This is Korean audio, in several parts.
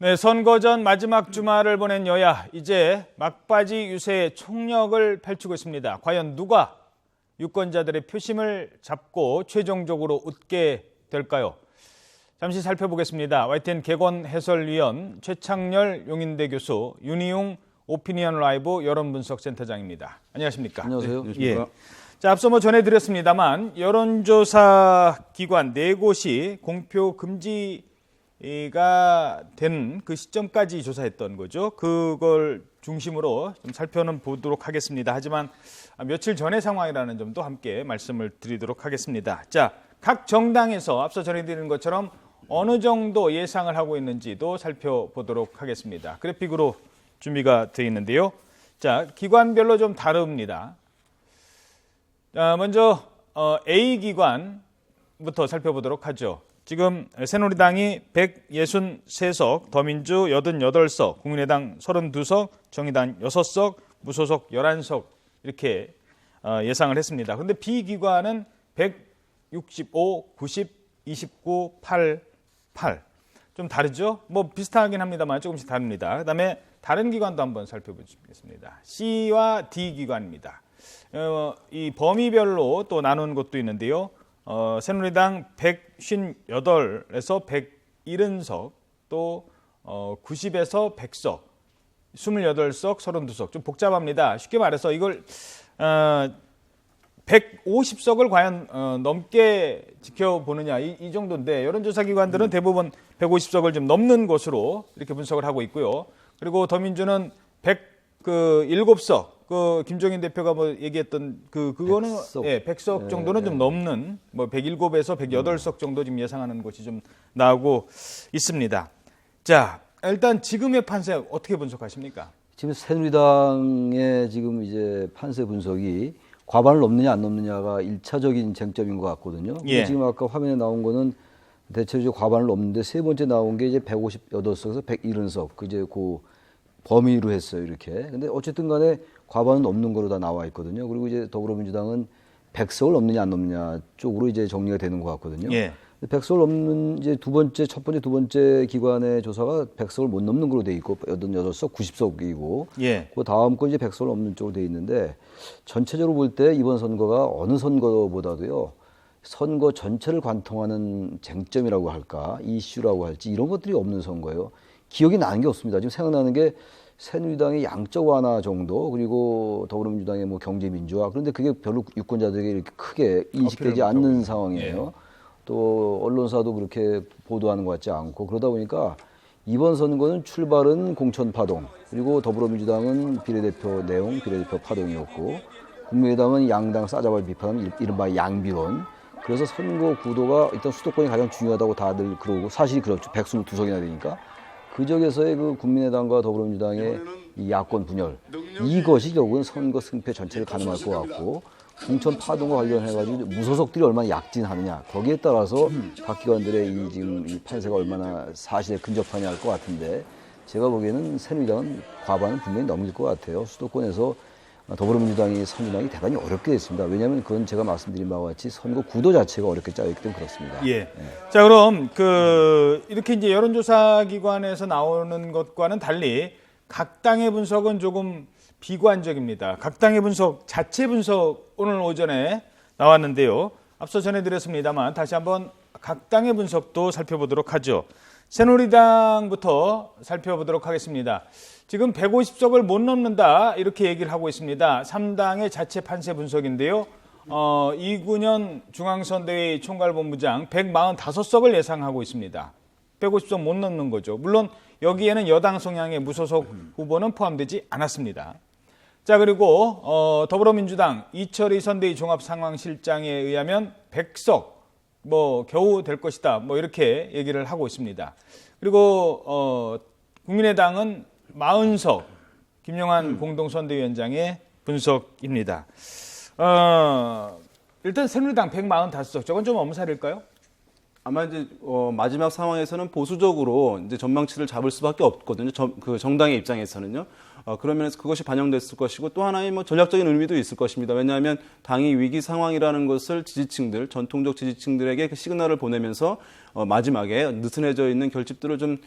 네, 선거 전 마지막 주말을 보낸 여야, 이제 막바지 유세의 총력을 펼치고 있습니다. 과연 누가 유권자들의 표심을 잡고 최종적으로 웃게 될까요? 잠시 살펴보겠습니다. YTN 개건 해설위원 최창렬 용인대 교수, 윤희용 오피니언 라이브 여론분석센터장입니다. 안녕하십니까? 안녕하세요. 예. 자, 앞서 전해드렸습니다만 여론조사 기관 4곳이 공표 금지가 된 그 시점까지 조사했던 거죠. 그걸 중심으로 좀 살펴보도록 하겠습니다. 하지만 며칠 전의 상황이라는 점도 함께 말씀을 드리도록 하겠습니다. 자, 각 정당에서 앞서 전해드린 것처럼 어느 정도 예상을 하고 있는지도 살펴보도록 하겠습니다. 그래픽으로 준비가 되어 있는데요. 자, 기관별로 좀 다릅니다. 먼저 A 기관부터 살펴보도록 하죠. 지금 새누리당이 163석, 더민주 88석, 국민의당 32석, 정의당 6석, 무소속 11석 이렇게 예상을 했습니다. 그런데 B 기관은 165, 90, 29, 8, 8. 좀 다르죠? 뭐 비슷하긴 합니다만 조금씩 다릅니다. 그다음에 다른 기관도 한번 살펴보겠습니다. C와 D 기관입니다. 이 범위별로 또 나눈 것도 있는데요. 새누리당 158에서 170석, 또 90에서 100석, 28석, 32석. 좀 복잡합니다. 쉽게 말해서 이걸 150석을 과연 넘게 지켜보느냐 이 정도인데, 여론조사 기관들은 대부분 150석을 좀 넘는 것으로 이렇게 분석을 하고 있고요. 그리고 더민주는 107석, 그 김종인 대표가 뭐 얘기했던 그거는 100석. 예, 100석 정도는 좀 넘는, 뭐 107에서 108석 정도 지금 예상하는 것이 좀 나오고 있습니다. 자, 일단 지금의 판세 어떻게 분석하십니까? 지금 새누리당의 지금 이제 판세 분석이 과반을 넘느냐 안 넘느냐가 1차적인 쟁점인 것 같거든요. 예. 지금 아까 화면에 나온 거는 대체로 과반을 넘는데, 세 번째 나온 게 이제 158석에서 170석, 그 이제 그 범위로 했어요, 이렇게. 근데 어쨌든 간에 과반은 넘는 거로 다 나와 있거든요. 그리고 이제 더불어민주당은 100석을 넘느냐 안 넘느냐 쪽으로 이제 정리가 되는 것 같거든요. 예. 100석을 넘는 이제 첫 번째, 두 번째 기관의 조사가 100석을 못 넘는 걸로 돼 있고, 88석, 90석이고, 예. 그 다음 건 이제 100석을 넘는 쪽으로 돼 있는데, 전체적으로 볼 때 이번 선거가 어느 선거보다도요, 선거 전체를 관통하는 쟁점이라고 할까, 이슈라고 할지 이런 것들이 없는 선거예요. 기억이 나는 게 없습니다. 지금 생각나는 게 새누리당의 양적 완화 정도, 그리고 더불어민주당의 뭐 경제 민주화, 그런데 그게 별로 유권자들에게 이렇게 크게 인식되지 않는 상황이에요. 예. 또 언론사도 그렇게 보도하는 것 같지 않고, 그러다 보니까 이번 선거는 출발은 공천파동, 그리고 더불어민주당은 비례대표 내용, 비례대표 파동이었고, 국민의당은 양당 싸잡아 비판하는 이른바 양비론. 그래서 선거 구도가 일단 수도권이 가장 중요하다고 다들 그러고, 사실이 그렇죠. 122석이나 되니까. 그 적에서의 그 국민의당과 더불어민주당의 이 야권 분열, 이것이 결국은 선거 승패 전체를 가늠할 것 같고, 공천 파동과 관련해가지고 무소속들이 얼마나 약진하느냐, 거기에 따라서 각 기관들의 이 지금 이 판세가 얼마나 사실에 근접하냐 할 것 같은데, 제가 보기에는 새누리당은 과반은 분명히 넘길 것 같아요. 수도권에서 더불어민주당이 선진하기 대단히 어렵게 됐습니다. 왜냐하면 그건 제가 말씀드린 바와 같이 선거 구도 자체가 어렵게 짜여있기 때문에 그렇습니다. 예. 자, 그럼 이렇게 이제 여론조사 기관에서 나오는 것과는 달리 각 당의 분석은 조금 비관적입니다. 각 당의 분석, 자체 분석 오늘 오전에 나왔는데요. 앞서 전해드렸습니다만 다시 한번 각 당의 분석도 살펴보도록 하죠. 새누리당부터 살펴보도록 하겠습니다. 지금 150석을 못 넘는다 이렇게 얘기를 하고 있습니다. 3당의 자체 판세 분석인데요. 이군현 중앙선대위 총괄본부장 145석을 예상하고 있습니다. 150석 못 넘는 거죠. 물론 여기에는 여당 성향의 무소속 후보는 포함되지 않았습니다. 자, 그리고 더불어민주당 이철희 선대위 종합상황실장에 의하면 100석 뭐 겨우 될 것이다 뭐 이렇게 얘기를 하고 있습니다. 그리고 국민의당은 40석, 김영환 공동선대위원장의 분석입니다. 일단 새누리당 145석, 저건 좀 엄살일까요? 아마 이제 마지막 상황에서는 보수적으로 이제 전망치를 잡을 수밖에 없거든요. 그 정당의 입장에서는요. 그러면 그것이 반영됐을 것이고, 또 하나의 뭐 전략적인 의미도 있을 것입니다. 왜냐하면 당이 위기 상황이라는 것을 지지층들, 전통적 지지층들에게 그 시그널을 보내면서 마지막에 느슨해져 있는 결집들을 좀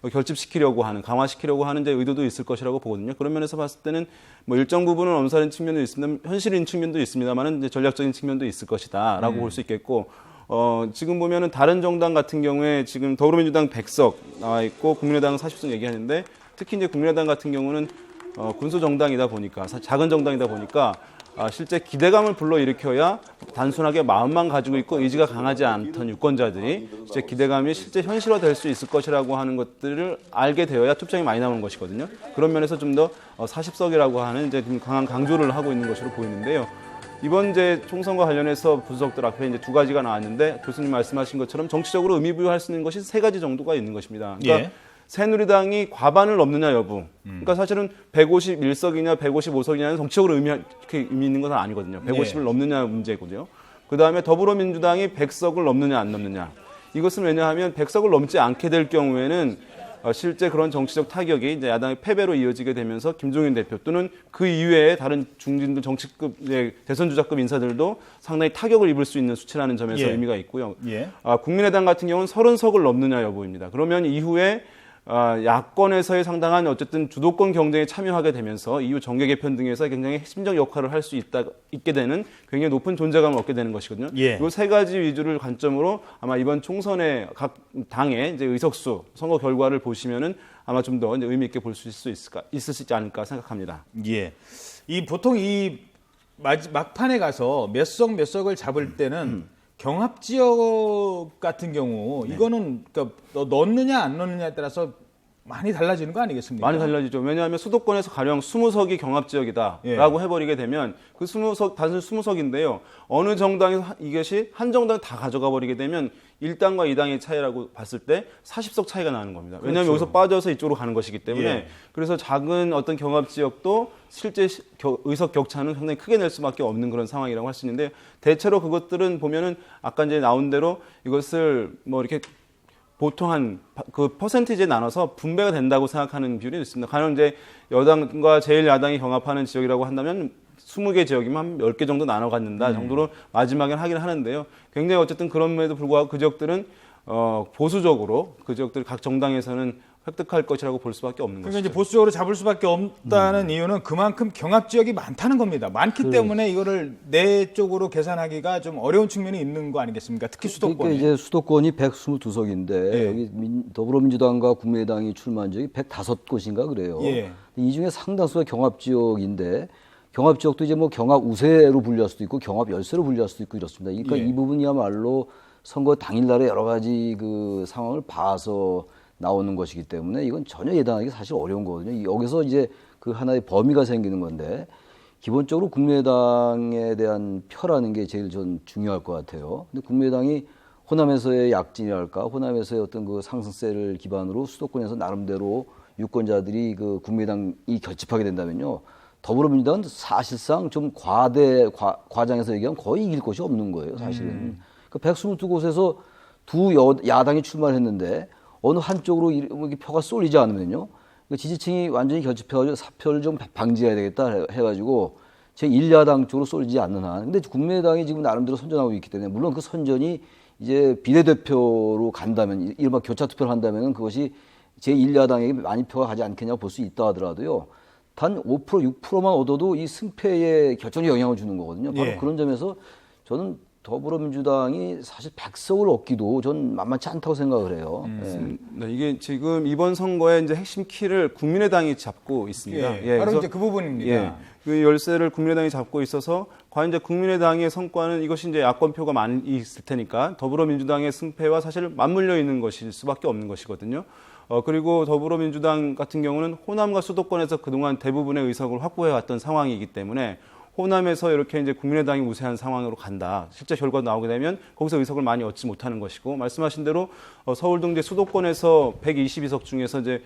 결집시키려고 하는, 강화시키려고 하는 이제 의도도 있을 것이라고 보거든요. 그런 면에서 봤을 때는 뭐 일정 부분은 엄살인 측면도 있습니다. 현실인 측면도 있습니다만은 이제 전략적인 측면도 있을 것이다라고 볼 수 있겠고, 지금 보면은 다른 정당 같은 경우에 지금 더불어민주당 100석 나와 있고 국민의당 40석 얘기하는데, 특히 이제 국민의당 같은 경우는 군소 정당이다 보니까, 작은 정당이다 보니까 실제 기대감을 불러일으켜야 단순하게 마음만 가지고 있고 의지가 강하지 않던 유권자들이 이제 기대감이 실제 현실화될 수 있을 것이라고 하는 것들을 알게 되어야 투표장이 많이 나오는 것이거든요. 그런 면에서 좀 더 40석이라고 하는 이제 좀 강한 강조를 하고 있는 것으로 보이는데요. 이번 이제 총선과 관련해서 분석들 앞에 이제 두 가지가 나왔는데, 교수님 말씀하신 것처럼 정치적으로 의미 부여할 수 있는 것이 세 가지 정도가 있는 것입니다. 그러니까 새누리당이 과반을 넘느냐 여부. 그러니까 사실은 151석이냐 155석이냐는 정치적으로 의미 있는 것은 아니거든요. 150을 넘느냐 문제거든요. 그 다음에 더불어민주당이 100석을 넘느냐 안 넘느냐. 이것은 왜냐하면 100석을 넘지 않게 될 경우에는 실제 그런 정치적 타격이 이제 야당의 패배로 이어지게 되면서 김종인 대표 또는 그 이외의 다른 중진들 정치급 대선 주자급 인사들도 상당히 타격을 입을 수 있는 수치라는 점에서 의미가 있고요. 국민의당 같은 경우는 30석을 넘느냐 여부입니다. 그러면 이후에 야권에서의 상당한 어쨌든 주도권 경쟁에 참여하게 되면서 이후 정계 개편 등에서 굉장히 핵심적 역할을 할 수 있게 되는 굉장히 높은 존재감을 얻게 되는 것이거든요. 이 세 가지 위주를 관점으로 아마 이번 총선의 각 당의 이제 의석수 선거 결과를 보시면은 아마 좀 더 의미 있게 볼 수 있지 않을까 생각합니다. 이 보통 이 막판에 가서 몇 석을 잡을 때는 경합 지역 같은 경우 이거는 그러니까 넣느냐 안 넣느냐에 따라서 많이 달라지는 거 아니겠습니까? 많이 달라지죠. 왜냐하면 수도권에서 가령 20석이 경합 지역이다라고 해버리게 되면 그 20석 단순 20석인데요. 어느 정당이 이것이 한 정당 다 가져가 버리게 되면 1당과 2당의 차이라고 봤을 때 40석 차이가 나는 겁니다. 왜냐하면 여기서 빠져서 이쪽으로 가는 것이기 때문에 그래서 작은 어떤 경합 지역도 실제 의석 격차는 상당히 크게 낼 수밖에 없는 그런 상황이라고 할 수 있는데, 대체로 그것들은 보면은 아까 이제 나온 대로 이것을 뭐 이렇게 보통 한 그 퍼센티지에 나눠서 분배가 된다고 생각하는 비율이 있습니다. 가령 이제 여당과 제1야당이 경합하는 지역이라고 한다면 20개 지역이면 한 10개 정도 나눠 갖는다 정도로 마지막에는 하긴 하는데요. 굉장히 어쨌든 그럼에도 불구하고 그 지역들은 보수적으로 그 지역들 각 정당에서는 획득할 것이라고 볼 수밖에 없는 그러니까 것이죠. 이제 보수적으로 잡을 수밖에 없다는 이유는 그만큼 경합 지역이 많다는 겁니다. 많기 때문에 이거를 내 쪽으로 계산하기가 좀 어려운 측면이 있는 거 아니겠습니까? 특히 수도권에. 그러니까 이제 수도권이 122석인데 여기 더불어민주당과 국민의당이 출마한 지역이 105곳인가 그래요. 이 중에 상당수가 경합 지역인데, 경합 지역도 이제 뭐 경합 우세로 분류할 수도 있고 경합 열세로 분류할 수도 있고 이렇습니다. 그러니까 이 부분이야말로 선거 당일날에 여러 가지 그 상황을 봐서 나오는 것이기 때문에 이건 전혀 예단하기 사실 어려운 거거든요. 여기서 이제 그 하나의 범위가 생기는 건데, 기본적으로 국민의당에 대한 표라는 게 제일 전 중요할 것 같아요. 근데 국민의당이 호남에서의 약진이랄까, 호남에서의 어떤 그 상승세를 기반으로 수도권에서 나름대로 유권자들이 그 국민의당이 결집하게 된다면요, 더불어민주당은 사실상 좀 과장해서 얘기하면 거의 이길 곳이 없는 거예요, 사실은. 그러니까 122곳에서 두 야당이 출마를 했는데 어느 한쪽으로 이렇게 표가 쏠리지 않으면요, 지지층이 완전히 결집해가지고 사표를 좀 방지해야 되겠다 해가지고 제1야당 쪽으로 쏠리지 않는 한. 근데 국민의당이 지금 나름대로 선전하고 있기 때문에, 물론 그 선전이 이제 비례대표로 간다면, 이른바 교차투표를 한다면 그것이 제1야당에게 많이 표가 가지 않겠냐고 볼 수 있다 하더라도요, 단 5%, 6%만 얻어도 이 승패에 결정적 영향을 주는 거거든요. 바로 그런 점에서 저는 더불어민주당이 사실 100석을 얻기도 전 만만치 않다고 생각을 해요. 네, 이게 지금 이번 선거의 이제 핵심 키를 국민의당이 잡고 있습니다. 바로 이제 그 부분입니다. 그 열세를 국민의당이 잡고 있어서 과연 이제 국민의당의 성과는 이것이 이제 야권표가 많이 있을 테니까 더불어민주당의 승패와 사실 맞물려 있는 것일 수밖에 없는 것이거든요. 그리고 더불어민주당 같은 경우는 호남과 수도권에서 그동안 대부분의 의석을 확보해왔던 상황이기 때문에 호남에서 이렇게 이제 국민의당이 우세한 상황으로 간다. 실제 결과 나오게 되면 거기서 의석을 많이 얻지 못하는 것이고, 말씀하신 대로 서울 등 이제 수도권에서 122석 중에서 이제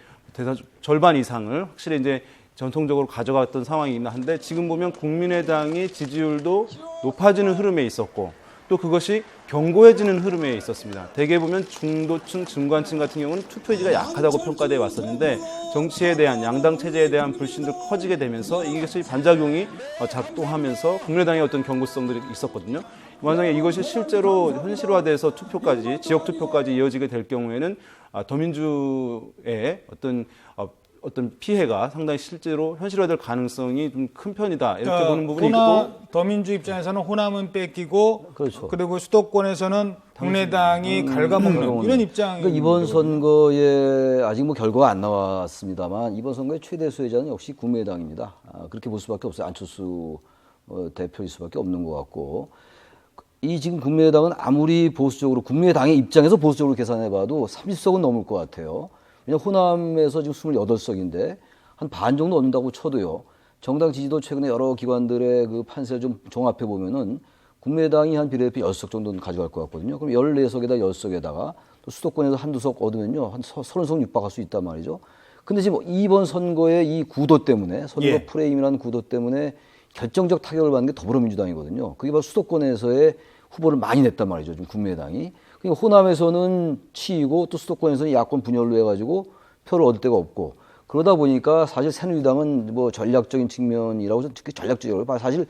절반 이상을 확실히 이제 전통적으로 가져갔던 상황이긴 한데, 지금 보면 국민의당이 지지율도 높아지는 흐름에 있었고, 또 그것이 견고해지는 흐름에 있었습니다. 대개 보면 중도층, 중간층 같은 경우는 투표 의지가 약하다고 평가돼 왔었는데 정치에 대한 양당 체제에 대한 불신도 커지게 되면서 이것이 반작용이 작동하면서 국민의당의 어떤 견고성들이 있었거든요. 만약에 이것이 실제로 현실화돼서 투표까지 지역 투표까지 이어지게 될 경우에는 더민주의 어떤 피해가 상당히 실제로 현실화될 가능성이 좀 큰 편이다 이렇게 보는 부분이 있고 더민주 입장에서는 호남은 뺏기고 그렇죠. 그리고 수도권에서는 국민의당이 갉아먹는 이런 입장이 그러니까 이번 선거에 아직 뭐 결과가 안 나왔습니다만 이번 선거의 최대 수혜자는 역시 국민의당입니다. 그렇게 볼 수밖에 없어요. 안철수 대표일 수밖에 없는 것 같고 이 지금 국민의당은 아무리 보수적으로 국민의당의 입장에서 보수적으로 계산해봐도 30석은 넘을 것 같아요. 왜냐하면 호남에서 지금 28석인데 한 반 정도 얻는다고 쳐도요. 정당 지지도 최근에 여러 기관들의 그 판세를 좀 종합해 보면은 국민의당이 한 비례대표 10석 정도는 가져갈 것 같거든요. 그럼 14석에다 10석에다가 또 수도권에서 한두 석 얻으면요. 한 30석 육박할 수 있단 말이죠. 근데 지금 이번 선거의 이 구도 때문에 선거 예. 프레임이라는 구도 때문에 결정적 타격을 받는 게 더불어민주당이거든요. 그게 바로 수도권에서의 후보를 많이 냈단 말이죠. 지금 국민의당이. 그러니까 호남에서는 치이고 또 수도권에서는 야권 분열로 해가지고 표를 얻을 데가 없고 그러다 보니까 사실 새누리당은 뭐 전략적인 측면이라고 해서 특히 전략적으로 사실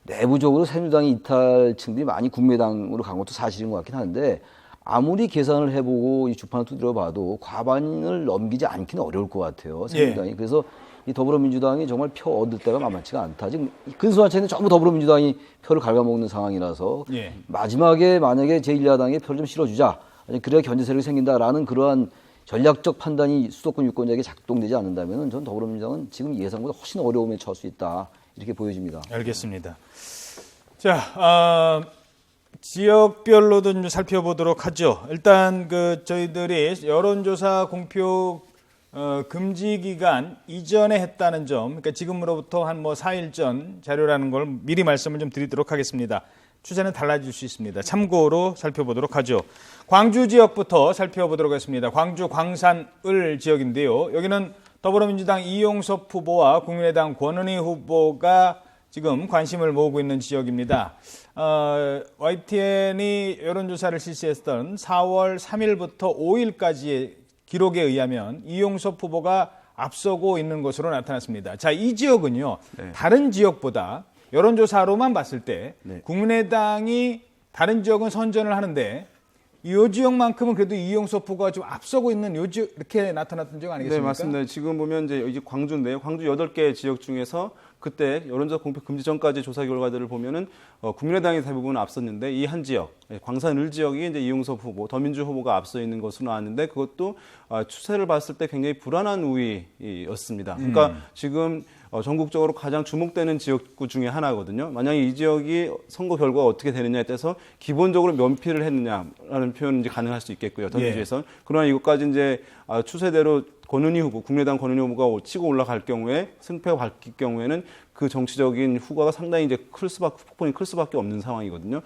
내부적으로 새누리당이 이탈층들이 많이 국민의당으로 간 것도 사실인 것 같긴 한데 아무리 계산을 해보고 이 주판을 두드려 봐도 과반을 넘기지 않기는 어려울 것 같아요. 새누리당이. 그래서 이 더불어민주당이 정말 표 얻을 때가 만만치가 않다. 지금 근소한 차이는 전부 더불어민주당이 표를 갉아먹는 상황이라서 예. 마지막에 만약에 제1야당에 표를 좀 실어주자. 그래야 견제 세력이 생긴다라는 그러한 전략적 판단이 수도권 유권자에게 작동되지 않는다면 전 더불어민주당은 지금 예상보다 훨씬 어려움에 처할 수 있다. 이렇게 보여집니다. 알겠습니다. 자, 지역별로도 좀 살펴보도록 하죠. 일단 저희들이 여론조사 공표 금지 기간 이전에 했다는 점, 그러니까 지금으로부터 한 4일 전 자료라는 걸 미리 말씀을 좀 드리도록 하겠습니다. 추세는 달라질 수 있습니다. 참고로 살펴보도록 하죠. 광주 지역부터 살펴보도록 하겠습니다. 광주 광산을 지역인데요. 여기는 더불어민주당 이용섭 후보와 국민의당 권은희 후보가 지금 관심을 모으고 있는 지역입니다. YTN이 여론조사를 실시했던 4월 3일부터 5일까지의 기록에 의하면 이용섭 후보가 앞서고 있는 것으로 나타났습니다. 자, 이 지역은요. 네. 다른 지역보다 여론조사로만 봤을 때 네. 국민의당이 다른 지역은 선전을 하는데 이 지역만큼은 그래도 이용섭 후보가 좀 앞서고 있는 요 지역 이렇게 나타났던 지역 아니겠습니까? 네, 맞습니다. 지금 보면 이제 여기 광주인데요. 광주 8개 지역 중에서 그때 여론조사 공표 금지 전까지 조사 결과들을 보면은 국민의당이 대부분 앞섰는데 이 한 지역, 광산을 지역이 이제 이용섭 후보, 더민주 후보가 앞서 있는 것으로 나왔는데 그것도 추세를 봤을 때 굉장히 불안한 우위였습니다. 그러니까 지금 전국적으로 가장 주목되는 지역구 중에 하나거든요. 만약에 이 지역이 선거 결과가 어떻게 되느냐에 따라서 기본적으로 면피를 했느냐라는 표현은 이제 가능할 수 있겠고요. 더민주에서는. 그러나 이것까지 이제 추세대로 권은희 후보, 국민의당 권은희 후보가 치고 올라갈 경우에 승패가 바뀔 경우에는 그 정치적인 후과가 상당히 이제 폭풍이 클 수밖에 없는 상황이거든요.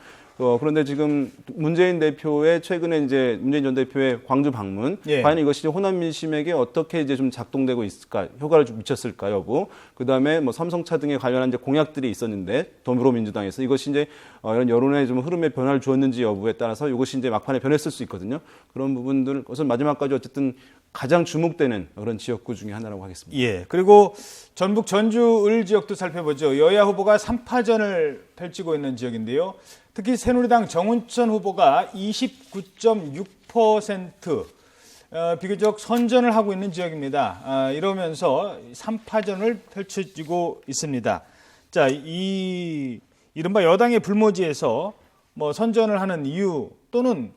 그런데 지금 문재인 대표의 최근에 이제 문재인 전 대표의 광주 방문, 예. 과연 이것이 호남 민심에게 어떻게 이제 좀 작동되고 있을까, 효과를 좀 미쳤을까 여부, 그 다음에 뭐 삼성차 등에 관련한 이제 공약들이 있었는데 더불어민주당에서 이것이 이제 이런 여론의 좀 흐름에 변화를 주었는지 여부에 따라서 이것이 이제 막판에 변했을 수 있거든요. 그런 부분들, 그것은 마지막까지 어쨌든 가장 주목되는 그런 지역구 중에 하나라고 하겠습니다. 예. 그리고 전북 전주을 지역도 살펴보죠. 여야 후보가 3파전을 펼치고 있는 지역인데요. 특히 새누리당 정운천 후보가 29.6% 비교적 선전을 하고 있는 지역입니다. 이러면서 3파전을 펼쳐지고 있습니다. 자, 이른바 여당의 불모지에서 뭐 선전을 하는 이유 또는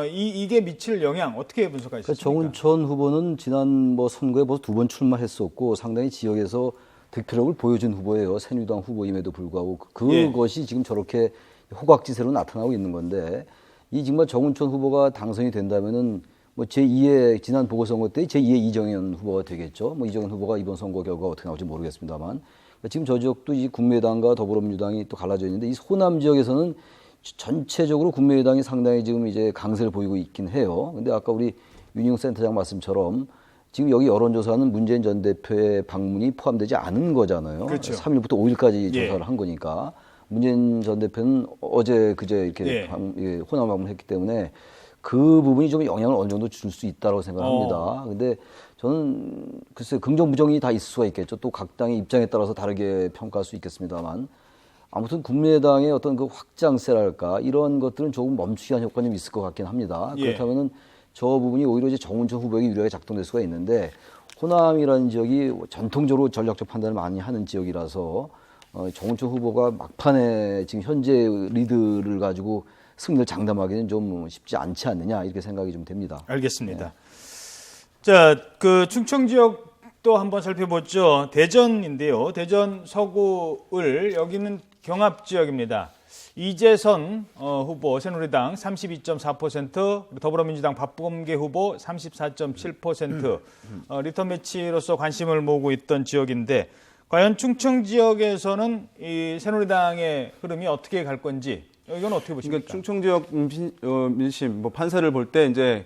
이게 미칠 영향 어떻게 분석하십니까? 그러니까 정운천 후보는 지난 뭐 선거에 벌써 2번 출마했었고 상당히 지역에서 득표력을 보여준 후보예요. 새누리당 후보임에도 불구하고 그것이 지금 저렇게 호각지세로 나타나고 있는 건데 이 정말 정운천 후보가 당선이 된다면은 뭐 제2의 지난 보궐선거 때 제2의 이정현 후보가 되겠죠. 뭐 이정현 후보가 이번 선거 결과가 어떻게 나올지 모르겠습니다만 그러니까 지금 저 지역도 이 국민의당과 더불어민주당이 또 갈라져 있는데 이 호남 지역에서는 전체적으로 국민의당이 상당히 지금 이제 강세를 보이고 있긴 해요. 근데 아까 우리 윤희용 센터장 말씀처럼 지금 여기 여론조사는 문재인 전 대표의 방문이 포함되지 않은 거잖아요. 그렇죠. 3일부터 5일까지 예. 조사를 한 거니까. 문재인 전 대표는 어제 그제 이렇게 예. 호남 방문했기 때문에 그 부분이 좀 영향을 어느 정도 줄 수 있다고 생각합니다. 근데 저는 글쎄 긍정 부정이 다 있을 수가 있겠죠. 또 각 당의 입장에 따라서 다르게 평가할 수 있겠습니다만 아무튼 국민의당의 어떤 그 확장세랄까 이런 것들은 조금 멈추기 위한 효과는 있을 것 같긴 합니다. 예. 그렇다면은 저 부분이 오히려 이제 정운천 후보에게 유리하게 작동될 수가 있는데 호남이라는 지역이 전통적으로 전략적 판단을 많이 하는 지역이라서 정운천 후보가 막판에 지금 현재 리드를 가지고 승리를 장담하기는 좀 쉽지 않지 않느냐 이렇게 생각이 좀 됩니다. 알겠습니다. 자, 그 충청 지역도 한번 살펴보죠. 대전인데요. 대전 서구을 여기는 경합 지역입니다. 이재선 후보 새누리당 32.4%, 더불어민주당 박범계 후보 34.7% 리턴 매치로서 관심을 모으고 있던 지역인데 과연 충청 지역에서는 이 새누리당의 흐름이 어떻게 갈 건지 이건 어떻게 보십니까? 그러니까 충청 지역 민심 뭐 판세를 볼 때 이제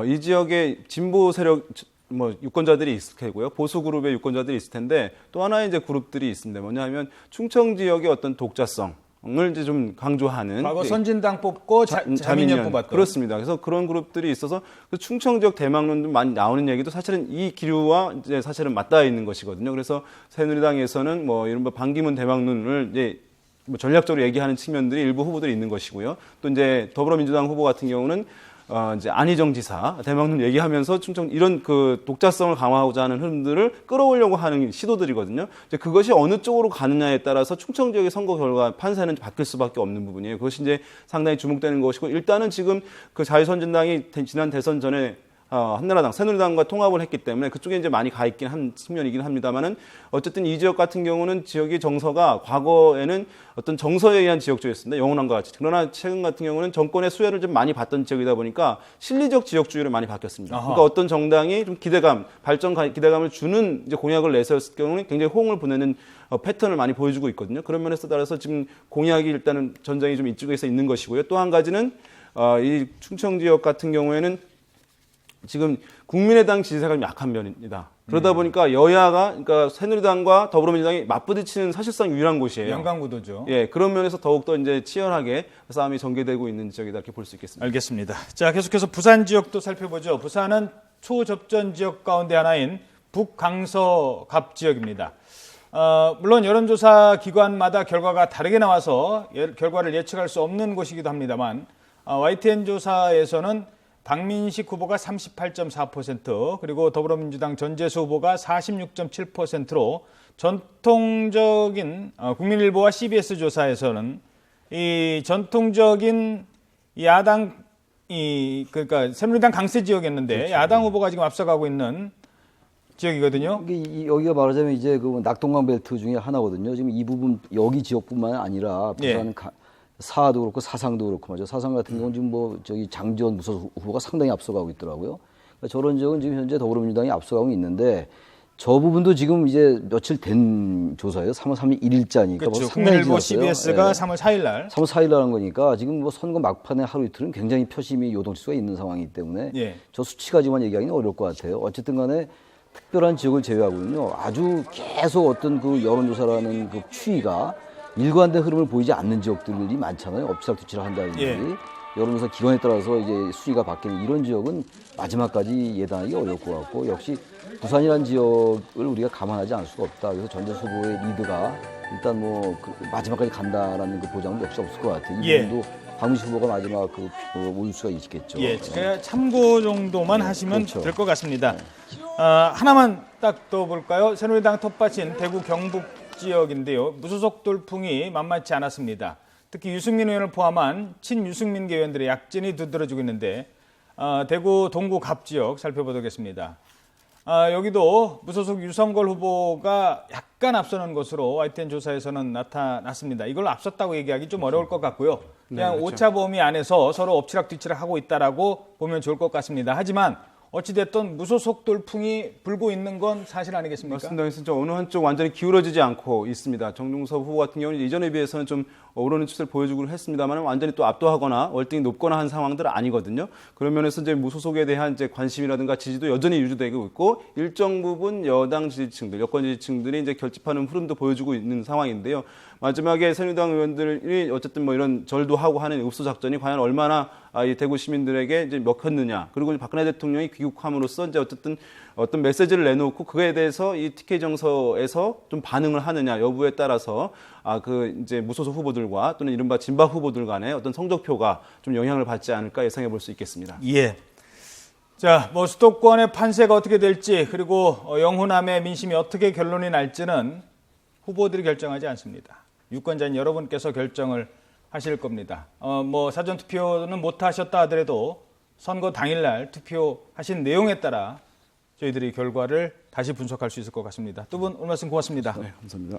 이 지역에 진보 세력 뭐 유권자들이 있을 테고요. 보수 그룹의 유권자들이 있을 텐데 또 하나의 이제 그룹들이 있습니다. 뭐냐면 충청 지역의 어떤 독자성을 이제 좀 강조하는 과거 선진당 뽑고 자민련 뽑았던 그렇습니다. 그래서 그런 그룹들이 있어서 그 충청 지역 대망론 많이 나오는 얘기도 사실은 이 기류와 이제 사실은 맞닿아 있는 것이거든요. 그래서 새누리당에서는 뭐 이른바 반기문 대망론을 이제 뭐 전략적으로 얘기하는 측면들이 일부 후보들이 있는 것이고요. 또 이제 더불어민주당 후보 같은 경우는 이제 안희정 지사 대망론 얘기하면서 충청 이런 그 독자성을 강화하고자 하는 흐름들을 끌어오려고 하는 시도들이거든요. 이제 그것이 어느 쪽으로 가느냐에 따라서 충청 지역의 선거 결과 판세는 바뀔 수밖에 없는 부분이에요. 그것이 이제 상당히 주목되는 것이고 일단은 지금 그 자유선진당이 지난 대선 전에 한나라당, 새누리당과 통합을 했기 때문에 그쪽에 이제 많이 가 있긴 한 측면이긴 합니다만은 어쨌든 이 지역 같은 경우는 지역의 정서가 과거에는 어떤 정서에 의한 지역주의였습니다. 영원한과 같이. 그러나 최근 같은 경우는 정권의 수혜를 좀 많이 받던 지역이다 보니까 실리적 지역주의로 많이 바뀌었습니다. 아하. 그러니까 어떤 정당이 좀 기대감을 주는 이제 공약을 내세웠을 경우는 굉장히 호응을 보내는 패턴을 많이 보여주고 있거든요. 그런 면에서 따라서 지금 공약이 일단은 전장이 좀 이쪽에서 있는 것이고요. 또 한 가지는 이 충청 지역 같은 경우에는 지금 국민의당 지지세가 좀 약한 면입니다. 그러다 보니까 여야가 그러니까 새누리당과 더불어민주당이 맞부딪히는 사실상 유일한 곳이에요. 양강구도죠. 예, 그런 면에서 더욱더 이제 치열하게 싸움이 전개되고 있는 지역이다 이렇게 볼 수 있겠습니다. 알겠습니다. 자, 계속해서 부산 지역도 살펴보죠. 부산은 초접전 지역 가운데 하나인 북강서갑 지역입니다. 물론 여론조사 기관마다 결과가 다르게 나와서 결과를 예측할 수 없는 곳이기도 합니다만 YTN 조사에서는 박민식 후보가 38.4% 그리고 더불어민주당 전재수 후보가 46.7%로 전통적인 국민일보와 CBS 조사에서는 이 전통적인 야당 그러니까 새누리당 강세 지역이었는데 그렇죠. 야당 후보가 지금 앞서가고 있는 지역이거든요. 여기가 말하자면 이제 그 낙동강 벨트 중에 하나거든요. 지금 이 부분 여기 지역뿐만 아니라 부산 사도 그렇고 사상도 그렇고 말이죠. 사상 같은 경우는 지금 뭐 저기 장지원 무소속 후보가 상당히 앞서가고 있더라고요. 그러니까 저런 지역은 지금 현재 더불어민주당이 앞서가고 있는데 저 부분도 지금 이제 며칠 된 조사예요. 3월 3일 1일자니까 그렇죠. 뭐 상당히 국민일보 지났어요. CBS가 예. 3월 4일 날 3월 4일 날 한 거니까 지금 뭐 선거 막판에 하루 이틀은 굉장히 표심이 요동칠 수가 있는 상황이기 때문에 저 수치까지만 얘기하기는 어려울 것 같아요. 어쨌든 간에 특별한 지역을 제외하고는요. 아주 계속 어떤 그 여론조사라는 그 추이가 일관된 흐름을 보이지 않는 지역들이 많잖아요. 엎치락뒤치락 한다든지 여론조사 기관에 따라서 이제 수위가 바뀌는 이런 지역은 마지막까지 예단하기 어려울 것 같고 역시 부산이라는 지역을 우리가 감안하지 않을 수가 없다. 그래서 전재수 후보의 리드가 일단 뭐 마지막까지 간다라는 그 보장은 역시 없을 것 같아요. 이 부분도 박민식 후보가 마지막 올 수가 있겠죠. 예, 그냥 참고 정도만 하시면 그렇죠. 될 것 같습니다. 하나만 딱 더 볼까요? 새누리당 텃밭인 대구 경북 지역인데요. 무소속 돌풍이 만만치 않았습니다. 특히 유승민 의원을 포함한 친유승민계 의원들의 약진이 두드러지고 있는데 대구 동구 갑 지역 살펴보겠습니다. 여기도 무소속 유성걸 후보가 약간 앞서는 것으로 YTN 조사에서는 나타났습니다. 이걸 앞섰다고 얘기하기 좀 어려울 것 같고요. 그냥 네, 그렇죠. 오차 범위 안에서 서로 엎치락뒤치락 하고 있다라고 보면 좋을 것 같습니다. 하지만 어찌됐든 무소속 돌풍이 불고 있는 건 사실 아니겠습니까? 맞습니다. 그래서 좀 어느 한쪽 완전히 기울어지지 않고 있습니다. 정종섭 후보 같은 경우는 이전에 비해서는 좀 오르는 추세를 보여주고 했습니다만 완전히 또 압도하거나 월등히 높거나 한 상황들은 아니거든요. 그런 면에서 이제 무소속에 대한 이제 관심이라든가 지지도 여전히 유지되고 있고 일정 부분 여당 지지층들, 여권 지지층들이 이제 결집하는 흐름도 보여주고 있는 상황인데요. 마지막에 새누리당 의원들이 어쨌든 뭐 이런 절도 하고 하는 읍소 작전이 과연 얼마나 이 대구 시민들에게 이제 먹혔느냐. 그리고 박근혜 대통령이 귀국함으로써 이제 어떤 메시지를 내놓고 그에 대해서 이 TK 정서에서 좀 반응을 하느냐 여부에 따라서 이제 무소속 후보들과 또는 이른바 진박 후보들 간의 어떤 성적표가 좀 영향을 받지 않을까 예상해 볼 수 있겠습니다. 예. 자, 뭐 수도권의 판세가 어떻게 될지 그리고 영호남의 민심이 어떻게 결론이 날지는 후보들이 결정하지 않습니다. 유권자인 여러분께서 결정을 하실 겁니다. 뭐 사전 투표는 못 하셨다 하더라도 선거 당일날 투표하신 내용에 따라 저희들이 결과를 다시 분석할 수 있을 것 같습니다. 두 분 오늘 말씀 고맙습니다. 네, 감사합니다.